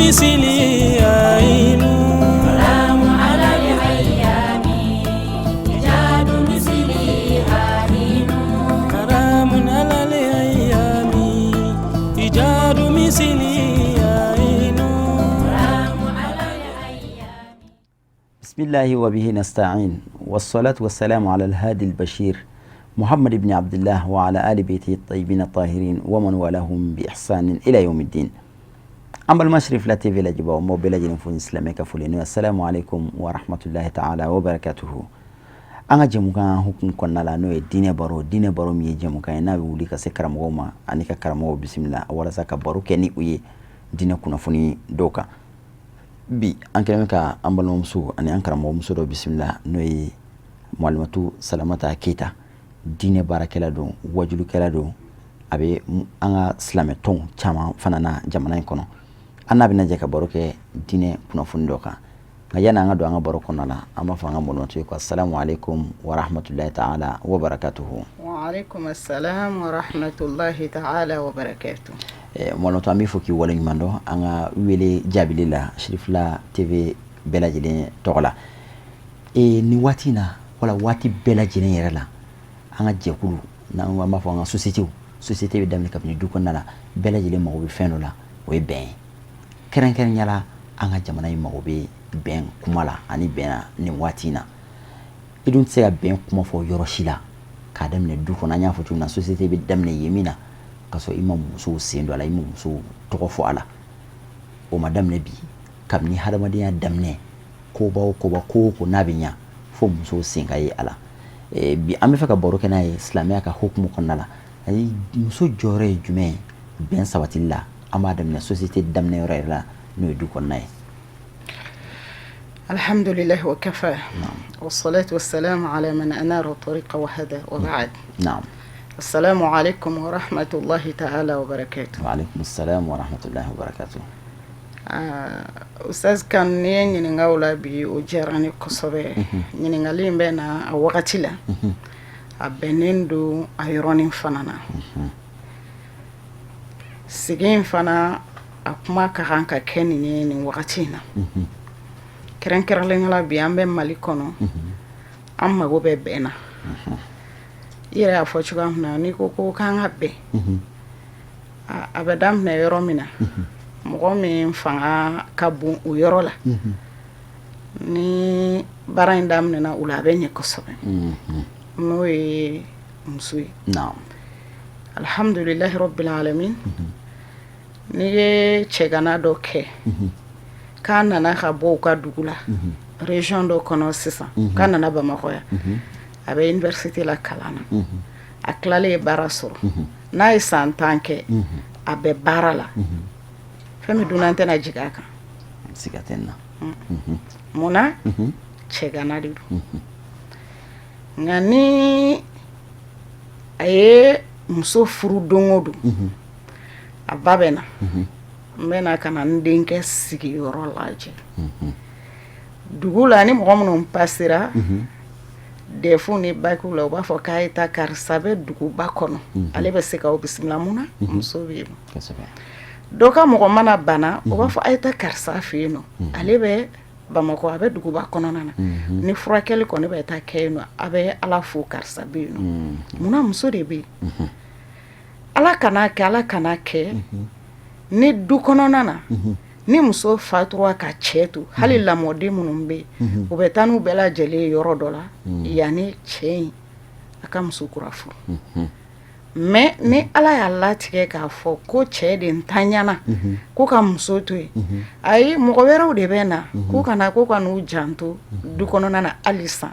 مثلي عين سلام على الأيام إيجاد مثلي عين حرام على الأيام إيجاد مثلي عين سلام على الأيام. بسم الله وبه نستعين والصلاة والسلام على الهادي البشير محمد بن عبد الله وعلى آل بيته الطيبين الطاهرين ومن والاهم بإحسان إلى يوم الدين. أما المشرف لا تيفي لجبا وموبيلا جنفون إسلامي كفولينو. السلام عليكم ورحمة الله تعالى وبركاته. أنا جموكا حكم كنا لا نوي دين بارو مي جموكا ينابي ولي كسكر مغوما أنيكا كرمو بسم الله أولا ساكا بارو كني وي دين كنا فوني دوكا bi an kɛlen ka an balimamuso ani an karamɔgɔmuso dɔ bisimila n'o ye Mwalimatu Salamata Keita diinɛ baarakɛla don wajulukɛla don a bɛ an ka silamɛ tɔnw caman fana na jamana in kɔnɔ an n'a bɛna jɛ ka baro kɛ diinɛ kunnafoni dɔ kan nka yanni an ka don an ka baro kɔnɔna la an b'a fɔ an ka Mwalimatu ye ko assalamu alaikum wa rahmatulahi ta'ala wa barakatuhu. Wa alaikum assalam wa rahmatulahi ta'ala wa barakatuhu. Mwalimatu an b'i fɔ k'i waleɲuman dɔn an ka wele jaabili la Sirifila TV bɛɛ lajɛlen tɔgɔ la nin waati in na wala waati bɛɛ lajɛlen yɛrɛ la an ka jɛkulu n'an b'a fɔ an ka société bɛ daminɛ kabini du kɔnɔna la bɛɛ lajɛlen mago bɛ fɛn dɔ la o ye bɛn ye kɛrɛnkɛrɛnnenya la an ka jamana in mago bɛ bɛn kuma la ani bɛn na nin waati in na i dun tɛ se ka bɛn kuma fɔ yɔrɔ si la k'a daminɛ du kɔnɔ an y'a fɔ cogo min na société bɛ daminɛ yen min na ka sɔrɔ i ma musow sen don a la i ma musow tɔgɔ fɔ a la o ma daminɛ bi kabini hadamadenya daminɛ koba o koba ko n'a bɛ ɲa fo musow sen ka ye a la bi an bɛ fɛ ka baro kɛ n'a ye silamɛya ka hukumu kɔnɔna la ani muso jɔyɔrɔ ye jumɛn ye bɛn sabatili la an b'a daminɛ société daminɛ yɔrɔ yɛrɛ la n'o ye du kɔnɔna ye. Alhamdulillah wa kafa wa salatu wa salam ala man anara tariqa wa hada wa ba'd. Naam. Assalamu alaikum wa rahmatullahi ta'ala wa barakatuh. Wa alaikum assalam wa rahmatullahi wa barakatuh. Ustaz kan ni ye ɲininga o la bi o diyara ni kosɛbɛ ɲininkali in bɛ na a wagati la a bɛnnen don a yɔrɔnin fana na sigi in fana a kuma ka kan ka kɛ nin ye nin wagati in na kɛrɛnkɛrɛnnenya la bi an bɛ Mali kɔnɔ an mago bɛ bɛn na i yɛrɛ y'a fɔ cogoya min na n'i ko k'an ka bɛn a bɛ daminɛ yɔrɔ min na mɔgɔ min fanga ka bon o yɔrɔ la ni baara in daminɛna o la a bɛ ɲɛ kosɛbɛ n'o ye muso ye. Alhamdulilahi rabbil alamin n'i ye cɛgana dɔ kɛ k'a nana ka bɔ u ka dugu la région dɔ kɔnɔ sisan k'a nana Bamakɔ yan a bɛ université la kalan na a tilalen baara sɔrɔ n'a ye san 10 kɛ a bɛ baara la fɛn min dunan tɛna jigin a kan siga tɛ n na munna cɛgana de don nka ni a ye muso furu don o don a ba bɛ na n bɛ na ka na n denkɛ sigiyɔrɔ lajɛ dugu la ni mɔgɔ minnu pasera defu ni bakiw la u b'a fɔ k'a ye taa karisa bɛ duguba kɔnɔ ale bɛ se k'aw bisimila mun na muso bɛ yen dɔ ka mɔgɔ mana bana o b'a fɔ a ye taa karisa fɛ yen nɔ ale bɛ Bamakɔ a bɛ duguba kɔnɔna na ni furakɛli kɔni bɛ taa kɛ yen nɔ a bɛ Ala fo karisa bɛ yen nɔ munna muso de bɛ yen Ala kana kɛ ni du kɔnɔna na ni muso fatura ka cɛ to hali lamɔden minnu bɛ yen u bɛ taa n'u bɛɛ lajɛlen yɔrɔ dɔ la yanni cɛ in a ka muso kura furu mais ni Ala y'a latigɛ k'a fɔ ko cɛ de ntanyana ko ka muso to yen ayi mɔgɔ wɛrɛw de bɛ na ko ka n'u janto du kɔnɔna na halisa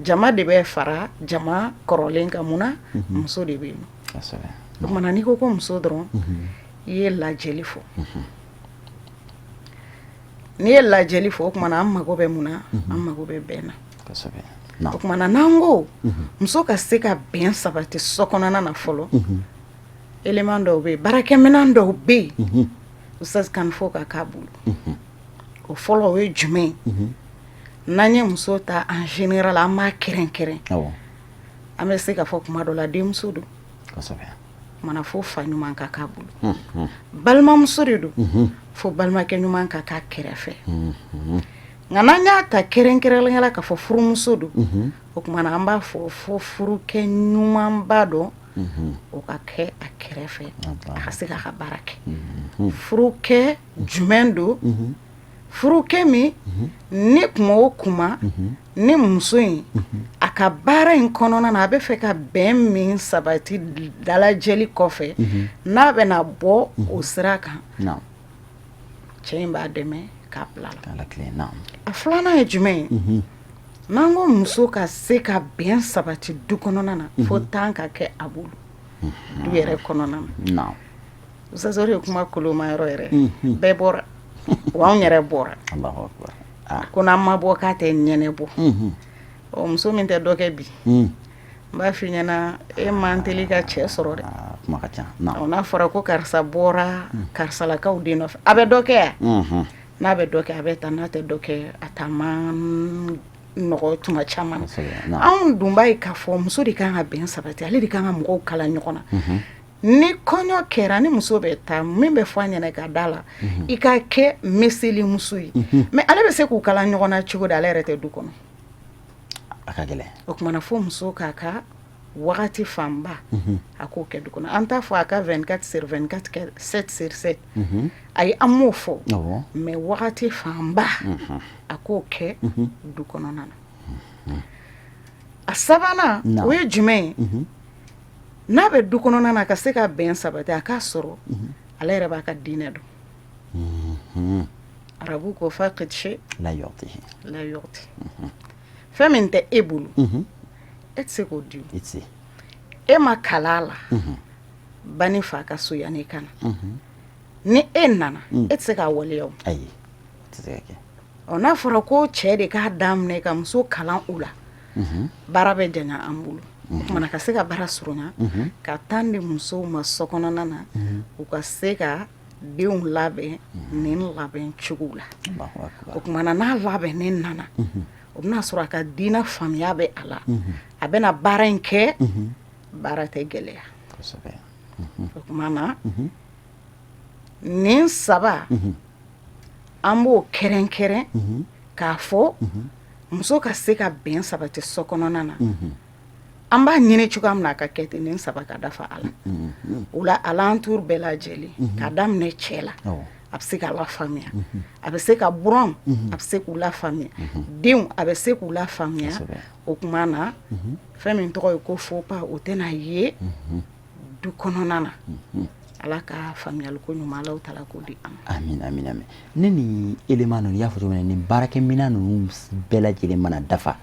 jama de bɛ fara jama kɔrɔlen kan munna muso de bɛ yen o kumana n'i ko muso dɔrɔn i ye lajɛli fɔ n'i ye lajɛli fɔ o kumana an mago bɛ mun na an mago bɛ bɛn na o kumana n'an ko muso ka se ka bɛn sabati so kɔnɔna na fɔlɔ élément dɔw bɛ yen baarakɛminɛn dɔw bɛ yen ustaz kan fɔ ka k'a bolo o fɔlɔ o ye jumɛn n'an ye muso ta en général an b'a kɛrɛnkɛrɛn an bɛ se ka fɔ kuma dɔ la denmuso don mana fo fa ɲuman ka k'a bolo balimamuso de don fo balimakɛ ɲuman ka k'a kɛrɛfɛ nka n'an y'a ta kɛrɛnkɛrɛnnenya la k'a fɔ furumuso don o tuma na an b'a fɔ fo furukɛ ɲumanba dɔ o ka kɛ a kɛrɛfɛ a ka se k'a ka baara kɛ furukɛ jumɛn don furukɛ min ni kuma o kuma ni muso in a ka baara in kɔnɔna na a bɛ fɛ ka bɛn min sabati dalajɛli kɔfɛ n'a bɛna bɔ o sira kan cɛ in b'a dɛmɛ k'a bila la a filanan ye jumɛn ye n'an ko muso ka se ka bɛn sabati du kɔnɔna na fo tan ka kɛ a bolo du yɛrɛ kɔnɔna na usazori ye kuma koloma yɔrɔ yɛrɛ bɛɛ bɔra wa anw yɛrɛ bɔra ko n'an ma bɔ k'a tɛ ɲɛnɛbɔ muso min tɛ dɔ kɛ bi n b'a f'i ɲɛna e man teli ka cɛ sɔrɔ dɛ n'a fɔra ko karisa bɔra karisalakaw den nɔfɛ a bɛ dɔ kɛ yan n'a bɛ dɔ kɛ a bɛ ta n'a tɛ dɔ kɛ a ta man nɔgɔ tuma caman anw dun b'a ye k'a fɔ muso de kan ka bɛn sabati ale de kan ka mɔgɔw kala ɲɔgɔn na ni kɔɲɔ kɛra ni muso bɛ taa min bɛ fɔ a ɲɛna ka da la i ka kɛ meseli muso ye mais ale bɛ se k'u kala ɲɔgɔn na cogo di ale yɛrɛ tɛ du kɔnɔ a ka gɛlɛn o kumana fo muso k'a ka wagati fanba a k'o kɛ du kɔnɔ an t'a fɔ a ka 24/24 kɛ 7/7 ayi an m'o fɔ mais wagati fanba a k'o kɛ du kɔnɔna na a sabanan o ye jumɛn ye n'a bɛ du kɔnɔna na ka se ka bɛn sabati a k'a sɔrɔ ale yɛrɛ b'a ka diinɛ dɔn arabu ko faqid shay la yu'ti fɛn min tɛ e bolo e tɛ se k'o di e ma kala la ba ni fa ka so yanni ka na ni e nana e tɛ se k'a waleya o n'a fɔra ko cɛ de k'a daminɛ ka muso kalan o la baara bɛ janya an bolo o kumana ka se ka baara surunya ka tan di musow ma so kɔnɔna na u ka se ka denw labɛn nin labɛn cogo la o kumana n'a labɛnnen nana o bɛna sɔrɔ a ka diinɛ faamuya bɛ a la a bɛna baara in kɛ baara tɛ gɛlɛya o kumana nin saba an b'o kɛrɛnkɛrɛn k'a fɔ muso ka se ka bɛn sabati so kɔnɔna na an b'a ɲini cogoya min na a ka kɛ ten nin saba ka dafa a la o la alentour bɛɛ lajɛlen k'a daminɛ cɛ la a bɛ se k'a lafaamuya a bɛ se ka buran a bɛ se k'u lafaamuya denw a bɛ se k'u lafaamuya o kuma na fɛn min tɔgɔ ye ko faux pas o tɛna ye du kɔnɔna na ala ka faamuyali ko ɲuman Alahu taala k'o di an ma. Amin amin amin. Ne ni élément ninnu y'a fɔ cogo min na nin baarakɛminɛn ninnu bɛɛ lajɛlen mana dafa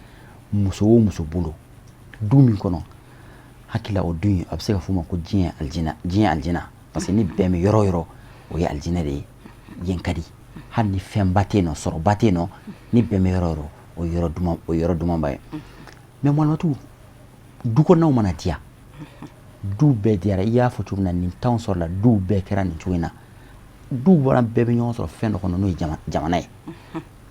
muso o muso bolo du min kɔnɔ hakila o dun a bɛ se ka f'o ma ko diɲɛ aljina parce que ni bɛn bɛ yɔrɔ o yɔrɔ o ye aljina de ye yen ka di hali ni fɛnba tɛ yen nɔ sɔrɔba tɛ yen nɔ ni bɛn bɛ yɔrɔ o yɔrɔ o yɔrɔ dumanba ye mais malimatu du kɔnɔnaw mana diya du bɛɛ diyara i y'a fɔ cogo min na nin t'anw sɔrɔ la du bɛɛ kɛra nin cogo in na du bɔra bɛɛ bɛ ɲɔgɔn sɔrɔ fɛn dɔ kɔnɔ n'o ye jamana ye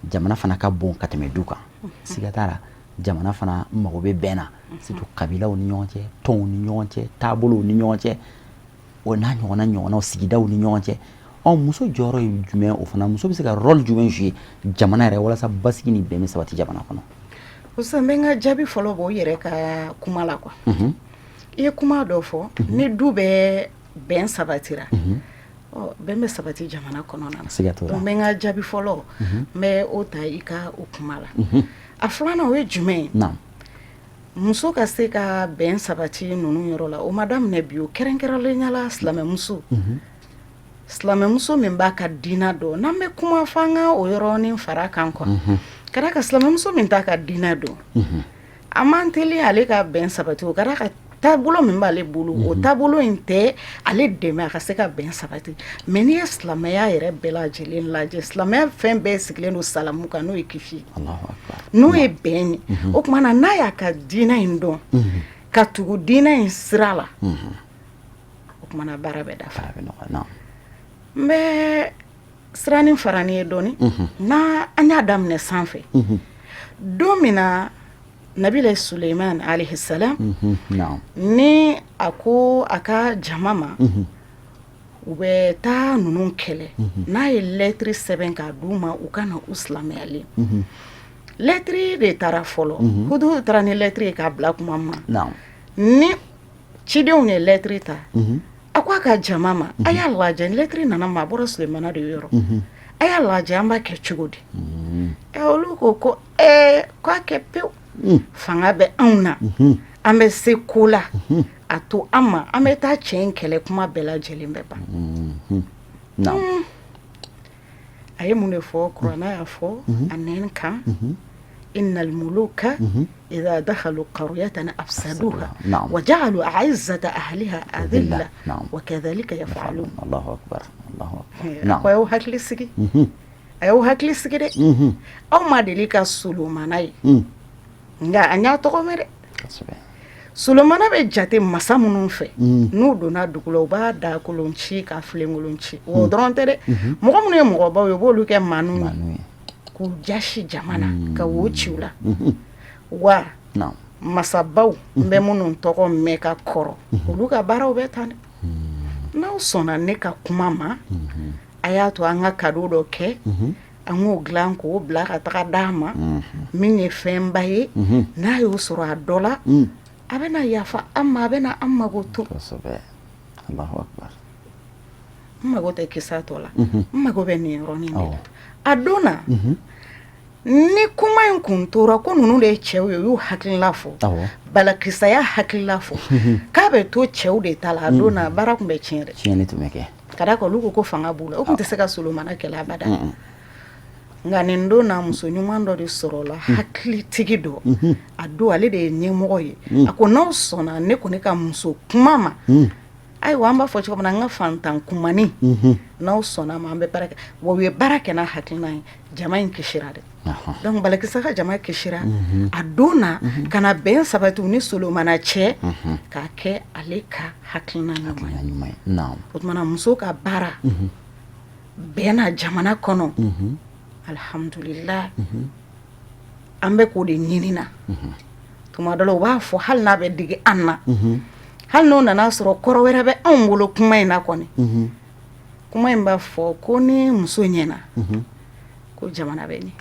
jamana fana ka bon ka tɛmɛ du kan siga t'a la jamana fana mago bɛ bɛn na surtout kabilaw ni ɲɔgɔn cɛ tɔnw ni ɲɔgɔn cɛ taabolow ni ɲɔgɔn cɛ o n'a ɲɔgɔnnaw sigidaw ni ɲɔgɔn cɛ muso jɔyɔrɔ ye jumɛn o fana muso bɛ se ka rôle jumɛn jouer jamana yɛrɛ walasa basigi ni bɛn bɛ sabati jamana kɔnɔ Ousseyn n bɛ n ka jaabi fɔlɔ bɔ o yɛrɛ ka kuma la quoi i ye kuma dɔ fɔ ni du bɛ bɛn sabatira bɛn bɛ sabati jamana kɔnɔna na donc n bɛ n ka jaabi fɔlɔ n bɛ o ta i ka o kuma la a filanan o ye jumɛn ye muso ka se ka bɛn sabati ninnu yɔrɔ la o ma daminɛ bi o kɛrɛnkɛrɛnnenya la silamɛmuso min b'a ka diinɛ dɔn n'an bɛ kuma fɔ an ka o yɔrɔnin fara kan quoi ka d'a kan silamɛmuso min t'a ka diinɛ dɔn a man teli ale ka bɛn sabati o ka d'a kan taabolo min b'ale bolo o taabolo in tɛ ale dɛmɛ a ka se ka bɛn sabati mais n'i ye silamɛya yɛrɛ bɛɛ lajɛlen lajɛ silamɛya fɛn bɛɛ sigilen don salamu kan n'o ye kisi n'o ye bɛn ye o tuma na n'a y'a ka diinɛ in dɔn ka tugu diinɛ in sira la o tuma na baara bɛ dafa n bɛ siranin fara ni ye dɔɔni n'a an y'a daminɛ sanfɛ don min na Nabila Suleiman alayhi salam ni a ko a ka jama ma u bɛ taa ninnu kɛlɛ n'a ye lettre sɛbɛn k'a d'u ma u ka na u silamɛyalen lettre de taara fɔlɔ Hudu taara ni lettre ye k'a bila kuma ma ni cidenw ye lettre ta a ko a ka jama ma a y'a lajɛ lettre nana ma a bɔra Sulemana de yɔrɔ a y'a lajɛ an b'a kɛ cogo di olu ko k'a kɛ pewu fanga bɛ anw na an bɛ se ko la a to an ma an bɛ taa cɛ in kɛlɛ kuma bɛɛ lajɛlen bɛ ban a ye mun de fɔ Kuranɛ y'a fɔ a nɛn kan innal muluka idha dakhalu qaryatan afsaduha wa ja'alu a'izzata ahliha adilla wa kadhalika yaf'alun. Allahu akbar, Allahu akbar. Ko ayo hakili sigi ayo hakili sigi de aw ma deli ka Solomana ye nga a ɲa tɔgɔ mɛn dɛ Solomana bɛ jate masa minnu fɛ n'u donna dugu la u b'a da kolon ci ka filenkolon ci o dɔrɔn tɛ dɛ mɔgɔ minnu ye mɔgɔbaw ye u b'olu kɛ manu ye k'u jasi jamana ka wo ciw la wa masabaw n bɛ minnu tɔgɔ mɛn ka kɔrɔ olu ka baaraw bɛ tan dɛ n'aw sɔnna ne ka kuma ma a y'a to an ka cadeau dɔ kɛ an k'o dilan k'o bila ka taga d'a ma min ye fɛnba ye n'a y'o sɔrɔ a dɔ la a bɛna yafa an ma a bɛna an mago to Allahu akbar n mago tɛ kisa tɔ la n mago bɛ nin yɔrɔnin de la a don na ni kuma in kun tora ko ninnu de ye cɛw ye u y'u hakilila fɔ Balakisa y'a hakilila fɔ k'a bɛ to cɛw de ta la a don na baara tun bɛ tiɲɛ dɛ tiɲɛni tun bɛ kɛ ka da kan olu ko fanga b'u la o tun tɛ se ka Solomana kɛlɛ abada nka nin don na muso ɲuman dɔ de sɔrɔla hakilitigi dɔ a don ale de ye ɲɛmɔgɔ ye a ko n'aw sɔnna ne kɔni ka muso kuma ma ayiwa an b'a fɔ cogo min na an ka fantan kumani n'aw sɔnna ma an bɛ baara kɛ wa u ye baara kɛ n'a hakilina ye jama in kisira dɛ donc Balakisa ka jama kisira a don na ka na bɛn sabati u ni Solomana cɛ k'a kɛ ale ka hakilina ɲuman ye o tumana muso ka baara bɛnna jamana kɔnɔ alhamdulillah an bɛ k'o de ɲinina tuma dɔ la u b'a fɔ hali n'a bɛ digi an na hali n'o nana sɔrɔ kɔrɔ wɛrɛ bɛ anw bolo kuma in na kɔni kuma in b'a fɔ ko ni muso ɲɛna ko jamana bɛ ɲɛ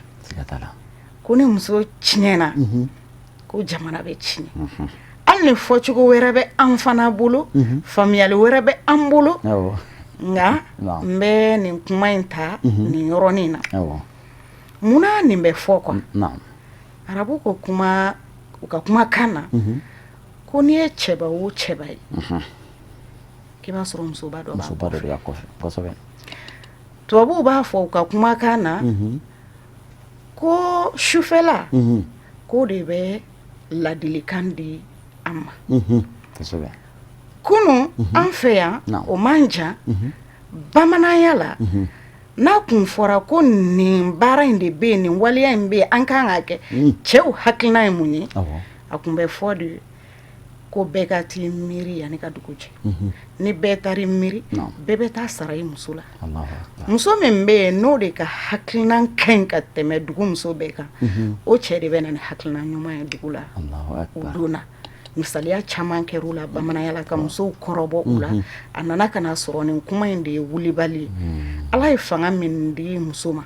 ko ni muso tiɲɛna ko jamana bɛ tiɲɛ hali ni fɔcogo wɛrɛ bɛ an fana bolo faamuyali wɛrɛ bɛ an bolo nka n bɛ nin kuma in ta nin yɔrɔnin na munna nin bɛ fɔ quoi arabu ko kuma u ka kumakan na ko n'i ye cɛba o cɛba ye k'i b'a sɔrɔ musoba dɔ b'a kɔfɛ tubabuw b'a fɔ u ka kumakan na ko sufɛla k'o de bɛ ladilikan di an ma kunun an fɛ yan o man jan bamananya la n'a kun fɔra ko nin baara in de bɛ yen nin waleya in bɛ yen an kan ka kɛ cɛw hakilina ye mun ye a kun bɛ fɔ de ko bɛɛ ka t'i miiri yanni ka dugu jɛ ni bɛɛ taara i miiri bɛɛ bɛ taa sara i muso la muso min bɛ yen n'o de ka hakilina ka ɲi ka tɛmɛ dugu muso bɛɛ kan o cɛ de bɛ na ni hakilina ɲuman ye dugu la o don na misaliya caman kɛra u la bamananya la ka musow kɔrɔbɔ u la a nana ka na sɔrɔ nin kuma in de ye wulibali ye ala ye fanga min di muso ma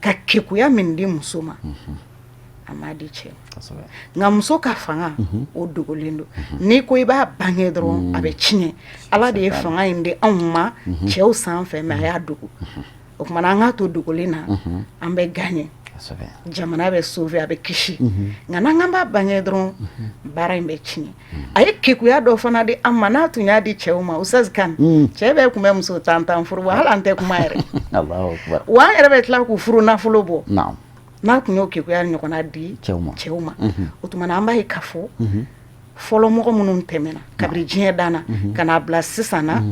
ka kekuya min di muso ma a m'a di cɛ nka muso ka fanga o dogolen don n'i ko i b'a bange dɔrɔn a bɛ tiɲɛ ala de ye fanga in di anw ma cɛw sanfɛ mɛ a y'a dogo o kumana an k'a to dogolen na an bɛ gaɲɛ jamana bɛ sauver a bɛ kisi nka n'an k'an b'a bange dɔrɔn baara in bɛ tiɲɛ a ye kekuya dɔ fana di an ma n'a tun y'a di cɛw ma Ustaz Kane cɛ bɛɛ tun bɛ muso tan furu wa hali an tɛ kuma yɛrɛ wa an yɛrɛ bɛ tila k'u furu nafolo bɔ n'a tun y'o kekuya ɲɔgɔnna di cɛw ma o tuma an b'a ye k'a fɔ fɔlɔ mɔgɔ minnu tɛmɛna kabiri diɲɛ danna ka n'a bila sisan na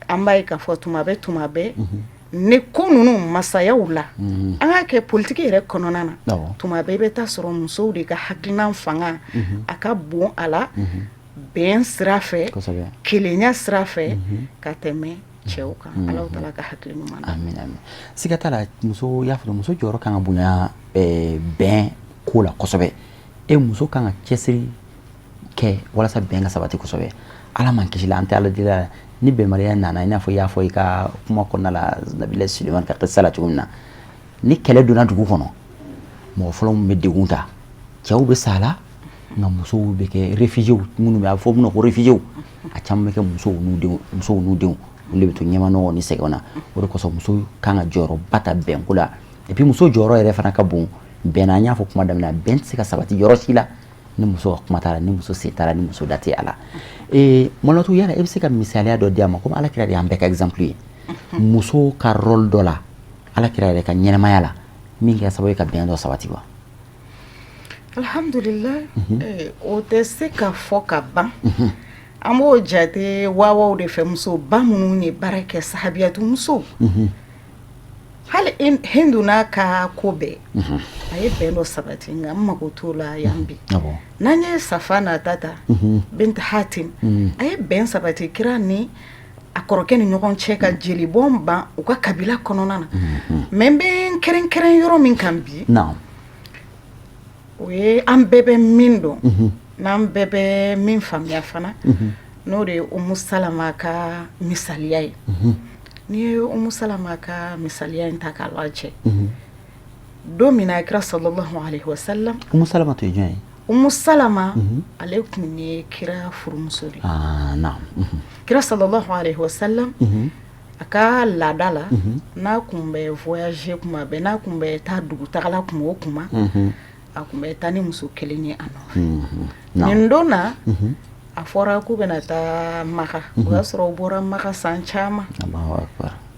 an b'a ye k'a fɔ tuma bɛɛ ne ko ninnu masayaw la an k'a kɛ politiki yɛrɛ kɔnɔna na tuma bɛɛ i bɛ taa sɔrɔ musow de ka hakilina fanga a ka bon a la bɛn sira fɛ kelenya sira fɛ ka tɛmɛ cɛw kan Alahu Taala ka hakili ɲuman na amin siga t'a la muso y'a fɔ muso jɔyɔrɔ kan ka bonya bɛn ko la kosɛbɛ muso kan ka cɛsiri kɛ walasa bɛn ka sabati kosɛbɛ ala man kisi la ante ala dira ni bɛnbaliya nana i n'a fɔ i y'a fɔ i ka kuma kɔnɔna la Nabila Suleman ka kisa la cogo min na ni kɛlɛ donna dugu kɔnɔ mɔgɔ fɔlɔ min bɛ degun ta cɛw bɛ sa la nka musow bɛ kɛ réfugiés minnu bɛ a bɛ fɔ minnu ko réfugiés a caman bɛ kɛ musow n'u denw olu de bɛ to ɲɛmanɔgɔ ni sɛgɛnw na o de kosɔn muso kan ka jɔyɔrɔba ta bɛnko la et puis muso jɔyɔrɔ yɛrɛ fana ka bon bɛn na an y'a fɔ kuma daminɛ na bɛn tɛ se ka sabati yɔrɔ si la ni muso ka kuma t'a la ni muso se t'a la ni muso da tɛ a la Mɔlɔtu yala e bɛ se ka misaliya dɔ di a ma komi Alakira de y'an bɛɛ ka exemple ye muso ka rôle dɔ la Alakira yɛrɛ ka ɲɛnɛmaya la min kɛra sababu ye ka bɛn dɔ sabati wa alhamdulillah o tɛ se ka fɔ ka ban an b'o jate waawaw de fɛ muso ba minnu ye baara kɛ sahabiyatu musow hali Hindu n'a ka ko bɛɛ a ye bɛn dɔ sabati nka n mago t'o la yan bi n'an ye Safa n'a ta ta Binti Hatim a ye bɛn sabati kira ni a kɔrɔkɛ ni ɲɔgɔn cɛ ka jeli bɔn ban u ka kabila kɔnɔna na mais n bɛ n kɛrɛnkɛrɛn yɔrɔ min kan bi o ye an bɛɛ bɛ min dɔn n'an bɛɛ bɛ min faamuya fana n'o de ye Umu Salama ka misaliya ye n'i ye Umu Salama ka misaliya in ta k'a lajɛ don min na kira sallallahu alaihi wasallam Umu Salama to ye jɔn ye Umu Salama ale tun ye kira furumuso de kira sallallahu alaihi wasallam a ka laada la n'a kun bɛ voyager kuma bɛɛ n'a kun bɛ taa dugutagala kuma o kuma a kun bɛ taa ni muso kelen ye a nɔfɛ nin don na a fɔra k'u bɛna taa Maka o y'a sɔrɔ u bɔra Maka san caman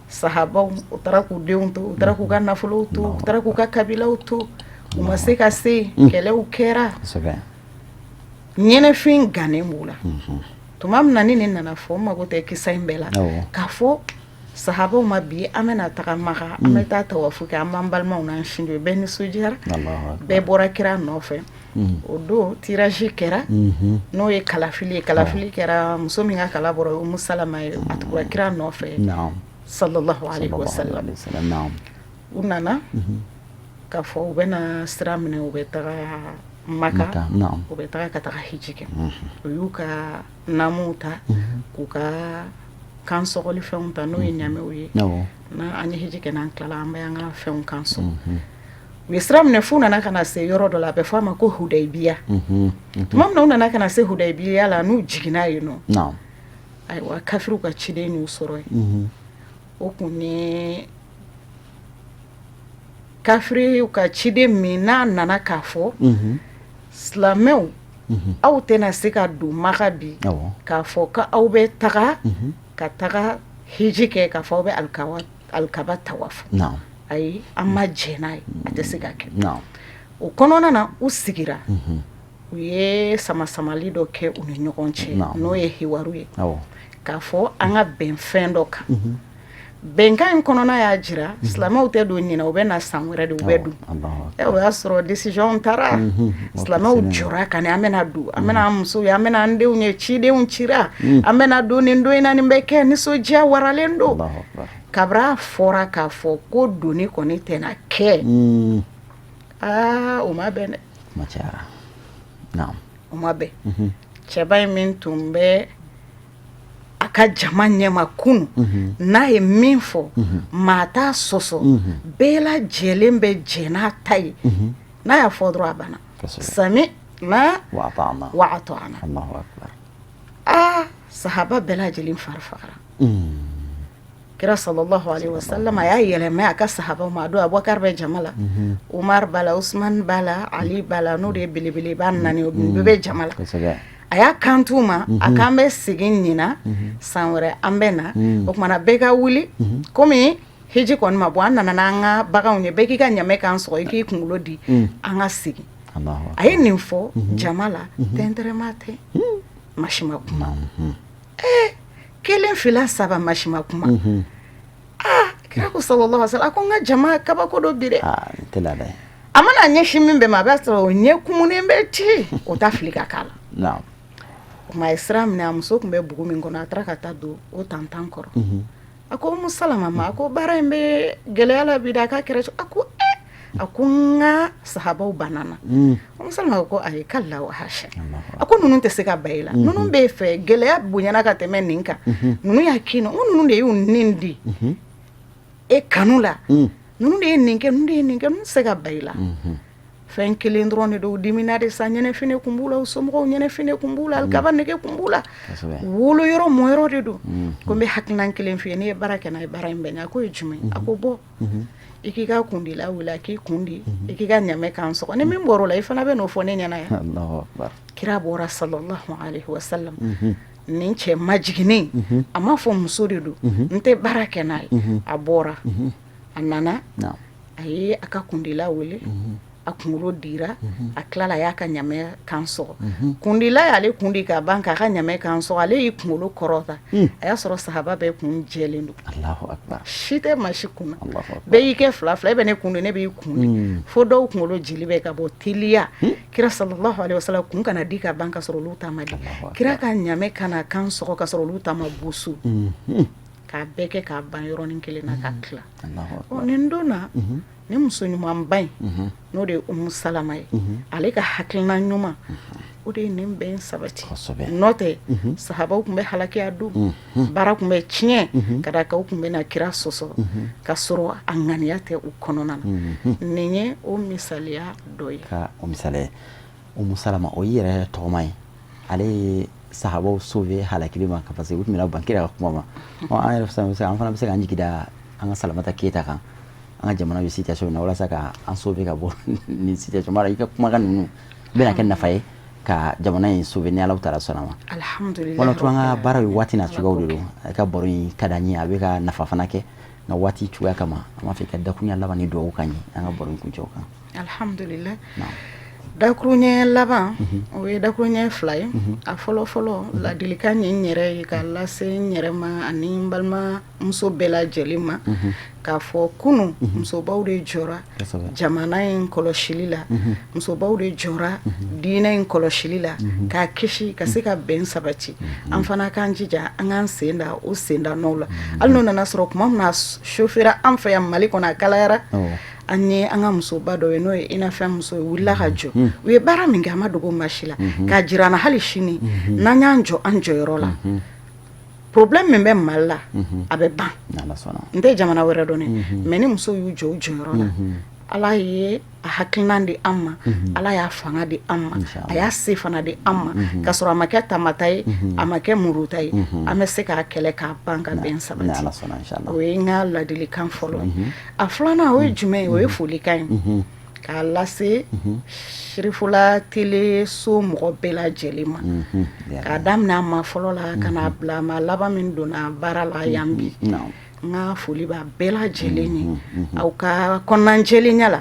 sahabaw u taara k'u denw to u taara k'u ka nafolow to u taara k'u ka kabilaw to u ma se ka se kɛlɛw kɛra ɲɛnɛfin gannen b'u la tuma min na ni nin nana fɔ n mago tɛ kisa in bɛɛ la k'a fɔ sahabaw ma bi an bɛna taga Maka an bɛ taa tawafu kɛ an b'an balimaw n'an sinjo bɛɛ nisɔndiyara bɛɛ bɔra kira nɔfɛ o don tirage kɛra n'o ye kalafili ye kalafili kɛra muso min ka kala bɔra Umu Salama ye a tugura kira nɔfɛ sallallahu alaihi wasallam u nana k'a fɔ u bɛna sira minɛ u bɛ taga Maka u bɛ taga ka taga hiji kɛ u y'u ka namuw ta k'u ka kan sɔgɔli fɛnw ta n'o ye ɲamɛw ye n'an ye hiji kɛ n'an tilala an bɛ an ka fɛnw kan sɔgɔ u ye sira minɛ f'u nana ka na se yɔrɔ dɔ la a bɛ fɔ a ma ko Hudaybiya tuma min na u nana ka na se Hudaybiya la n'u jiginna yen nɔ ayiwa kafiriw ka ciden y'u sɔrɔ yen o kun ye kafiriw ka ciden min n'a nana k'a fɔ silamɛw aw tɛna se ka don Maka bi k'a fɔ ko aw bɛ taga ka taga hiji kɛ k'a fɔ aw bɛ alikaba tawafu ayi an ma jɛ n'a ye a tɛ se ka kɛ o kɔnɔna na u sigira u ye sama-samali dɔ kɛ u ni ɲɔgɔn cɛ n'o ye hiwaru ye k'a fɔ an ka bɛn fɛn dɔ kan bɛnkan in kɔnɔna y'a jira silamɛw tɛ don ɲinɛ u bɛ na san wɛrɛ de u bɛ don o y'a sɔrɔ décision taara silamɛw jɔra kan an bɛna don an bɛna an musow ye an bɛna an denw ye cidenw cira an bɛna don nin don in na nin bɛ kɛ nisɔndiya waralen don kabra fɔra k'a fɔ ko doni kɔni tɛna kɛ o ma bɛn dɛ o ma bɛn cɛba in min tun bɛ a ka jama ɲɛma kunu n'a ye min fɔ maa t'a sɔsɔ bɛɛ lajɛlen bɛ jɛ n'a ta ye n'a y'a fɔ dɔrɔn a banna sami na wa ata'ana sahaba bɛɛ lajɛlen fari fagara kira sallallahu alaihi wasallam a y'a yɛlɛmɛ a ka sahabaw ma a don Abubakar bɛ jama la Umar b'a la Usman b'a la Ali b'a la n'o de ye belebeleba naani o bɛɛ bɛ jama la a y'a kantu ma a k'an bɛ segin ɲina san wɛrɛ an bɛ na o kumana bɛɛ ka wuli komi hiji kɔni ma bɔ an nana n'an ka baganw ye bɛɛ k'i ka ɲamɛ k'an sɔgɔ i k'i kunkolo di an ka segin a ye nin fɔ jama la tɛntɛrɛma tɛ masi ma kuma kelen fila saba masi ma kuma kira ko sallallahu alaihi wasallam a ko n ka jama kabako dɔ bi dɛ a mana ɲɛsin min bɛɛ ma a b'a sɔrɔ o ɲɛ kumunen bɛ ci o ta fili ka k'a la o ma a ye sira minɛ a muso tun bɛ bugu min kɔnɔ a taara ka taa don o tantan kɔrɔ a ko Umu Salama ma a ko baara in bɛ gɛlɛya la bi dɛ a ka kɛra a ko a ko n ka sahabaw banana Umu Salama ko ayi k'Allahu hasha a ko ninnu tɛ se ka ba i la ninnu b'e fɛ gɛlɛya bonyana ka tɛmɛ nin kan ninnu y'a k'i nɔ ninnu de y'u nin di e kanu la ninnu de ye nin kɛ ninnu de ye nin kɛ ninnu tɛ se ka ba i la fɛn kelen dɔrɔn de don u dimina de sa ɲɛnɛfini kun b'u la u somɔgɔw ɲɛnɛfini kun b'u la alikaba nege kun b'u la wolo yɔrɔ mɔ yɔrɔ de don ko n bɛ hakilan kelen f'i ye n'i ye baara kɛ n'a ye baara in bɛ ɲɛ a ko ye jumɛn a ko bɔ i k'i ka kundila wuli a k'i kundi i k'i ka ɲamɛ kan sɔgɔ ni min bɔr'o la i fana bɛ n'o fɔ ne ɲɛna yan kira bɔra sallallahu alaihi wasallam nin cɛ majiginnen a m'a fɔ muso de don n tɛ baara kɛ n'a ye a bɔra a nana a ye a ka kundila wele a kunkolo dira a tilala a y'a ka ɲamɛ kan sɔgɔ kundila y'ale kundi ka ban k'a ka ɲamɛ kan sɔgɔ ale y'i kunkolo kɔrɔta a y'a sɔrɔ sahaba bɛɛ kun jɛlen don si tɛ maa si kunna bɛɛ y'i kɛ fila fila e bɛ ne kundi ne b'i kundi fo dɔw kunkolo jeli bɛ ka bɔ teliya kira sallallahu alaihi wasallam kun kana di ka ban ka sɔrɔ olu ta ma di kira ka ɲamɛ kana kan sɔgɔ ka sɔrɔ olu ta ma busu k'a bɛɛ kɛ k'a ban yɔrɔnin kelen na ka tila nin don na ni muso ɲuman ba in n'o de ye Umu Salama ye ale ka hakilina ɲuman o de ye nin bɛn sabati n'o tɛ sahabaw tun bɛ halakiya don baara tun bɛ tiɲɛ ka da kan u tun bɛ na kira sɔsɔ ka sɔrɔ a ŋaniya tɛ u kɔnɔna na nin ye o misaliya dɔ ye ka o misaliya Umu Salama o yɛrɛ tɔgɔma ye ale ye sahabaw sauvé halakili ma parce que u tun bɛna ban kira ka kuma ma an yɛrɛ an fana bɛ se k'an jigi da an ka Salamata Keyita kan an ka jamana bɛ situation min na walasa ka an sauvé ka bɔ ni situation mara i ka kumakan ninnu bɛna kɛ nafa ye ka jamana in sauvé ni Ala taala sɔnna ma alhamdulillah wala to an ka baara bɛ waati na cogoyaw de don a ka baro in ka d'an ye a bɛ ka nafa fana kɛ nka waati cogoya kama an b'a fɛ ka dakuruɲɛ laban ni dugawu kan ye an ka baro in kuncɛw kan alhamdulillah dakuruɲɛ laban o ye dakuruɲɛ fila ye a fɔlɔ fɔlɔ ladilikan ye n yɛrɛ ye k'a lase n yɛrɛ ma ani n balima muso bɛɛ lajɛlen ma k'a fɔ kunu musobaw de jɔra jamana in kɔlɔsili la musobaw de jɔra diinɛ in kɔlɔsili la k'a kisi ka se ka bɛn sabati an fana k'an jija an k'an sen da o senda nɔw la hali n'o nana sɔrɔ kuma min na chauffeur an fɛ yan Mali kɔnɔ a kalayara an ye an ka musoba dɔ ye n'o ye Inafɛn muso ye wulila ka jɔ u ye baara min kɛ a ma dogo masi la k'a jira an na hali sini n'an y'an jɔ an jɔyɔrɔ la problème min bɛ Mali la a bɛ ban n tɛ jamana wɛrɛ dɔn mais ni muso y'u jɔ u jɔyɔrɔ la Ala ye a hakilina di an ma Ala y'a fanga di an ma a y'a se fana di an ma ka sɔrɔ a ma kɛ tamata ye a ma kɛ muruta ye an bɛ se k'a kɛlɛ k'a ban ka bɛn sabati o ye n ka ladilikan fɔlɔ ye a filanan o ye jumɛn ye o ye folikan ye k'a lase Sirifula télé so mɔgɔ bɛɛ lajɛlen ma k'a daminɛ a ma fɔlɔ la ka n'a bila a ma laban min donna baara la yan bi n ka foli b'a bɛɛ lajɛlen ye aw ka kɔnɔnajɛlenya la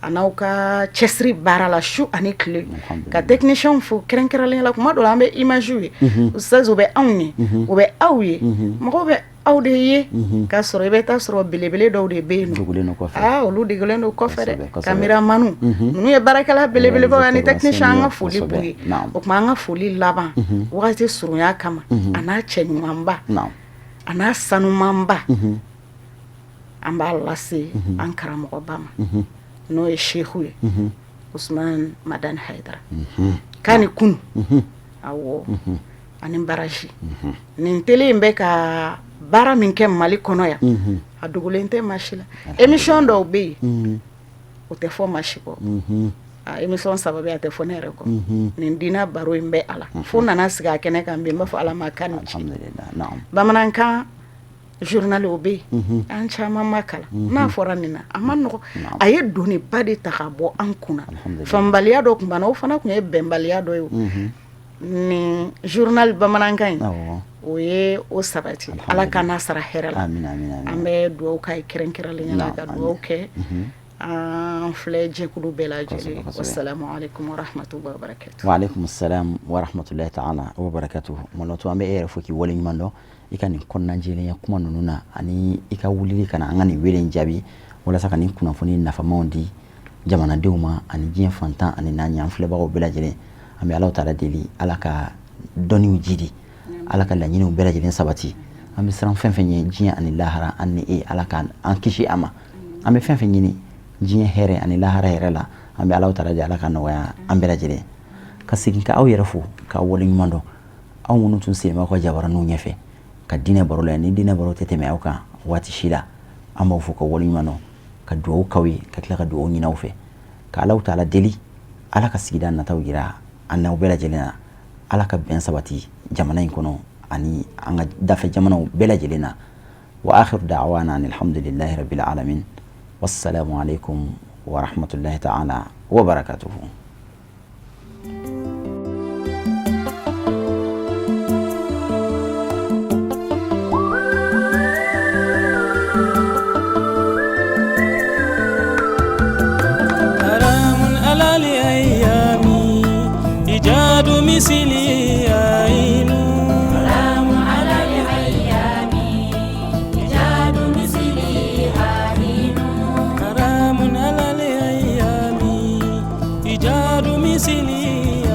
a n'aw ka cɛsiri baara la su ani tile ka technicien fo kɛrɛnkɛrɛnnenya la kuma dɔ la an bɛ image ye ustaz o bɛ anw ye o bɛ aw ye mɔgɔw bɛ aw de ye k'a sɔrɔ i bɛ taa sɔrɔ belebele dɔw de bɛ yen nɔ olu degelen don kɔfɛ dɛ kameramanu ninnu ye baarakɛla belebelebaw ani technicien an ka foli b'u ye o tuma an ka foli laban wagati surunya kama a n'a cɛ ɲumanba a n'a sanumanba an b'a lase an karamɔgɔba ma n'o ye shehu ye Usman Madan Haidara k'a ni kunu awɔ ani baraji nin télé in bɛ ka baara min kɛ Mali kɔnɔ yan a dogolen tɛ masi la émission dɔw bɛ yen o tɛ fɔ masi kɔ émission saba bɛ a tɛ fɔ ne yɛrɛ kɔ nin diina baro in bɛ a la fo nana sigi a kɛnɛ kan bi n b'a fɔ Ala ma kan ni ci bamanankan journal o bɛ yen an caman ma kalan n'a fɔra nin na a ma nɔgɔ a ye doniba de ta ka bɔ an kunna faamubaliya dɔ tun banna o fana tun ye bɛnbaliya dɔ ye nin journal bamanankan in o ye o sabati Ala ka n'a sara hɛrɛ la an bɛ dugawu k'a ye kɛrɛnkɛrɛnnenya la ka dugawu kɛ an filɛ jɛkulu bɛɛ lajɛlen wassalamu alaikum warahmatullahi wabarakatuh wa alaikum assalam warahmatullahi ta'ala wabarakatuh mɔlɔtɔ an bɛ e yɛrɛ fo k'i wale ɲuman dɔn i ka nin kɔnɔnajɛlenya kuma ninnu na ani i ka wulili ka na an ka nin wele in jaabi walasa ka nin kunnafoni nafamaw di jamanadenw ma ani diɲɛ fantan ani naani an filɛbagaw bɛɛ lajɛlen an bɛ Ala taala deli Ala ka dɔnniw jidi Ala ka laɲiniw bɛɛ lajɛlen sabati an bɛ siran fɛn fɛn ɲɛ diɲɛ ani lahara an ni e Ala ka an kisi a ma an bɛ fɛn fɛn ɲini diɲɛ hɛrɛ ani lahara hɛrɛ la an bɛ Alahu taala deli Ala ka nɔgɔya an bɛɛ lajɛlen ka segin ka aw yɛrɛ fo ka waleɲuman dɔn aw minnu tun sen b'aw ka jabaraninw ɲɛfɛ ka diinɛ baro la ni diinɛ baro tɛ tɛmɛ aw kan waati si la an b'aw fo ka waleɲuman dɔn ka dugawu k'aw ye ka tila ka dugawu ɲini aw fɛ ka Alahu taala deli Ala ka sigida nataw yira an n'aw bɛɛ lajɛlen na Ala ka bɛn sabati jamana in kɔnɔ ani an ka dafɛ jamanaw bɛɛ lajɛlen na wa akhiru da'wana alhamdulillahi rabbil alamin wassalamu alaikum wa rahmatullahi ta'ala wa barakatuhu. إيجاد مثلي عين حرام على الأيام إيجاد مثلي عين حرام على الأيام إيجاد مثلي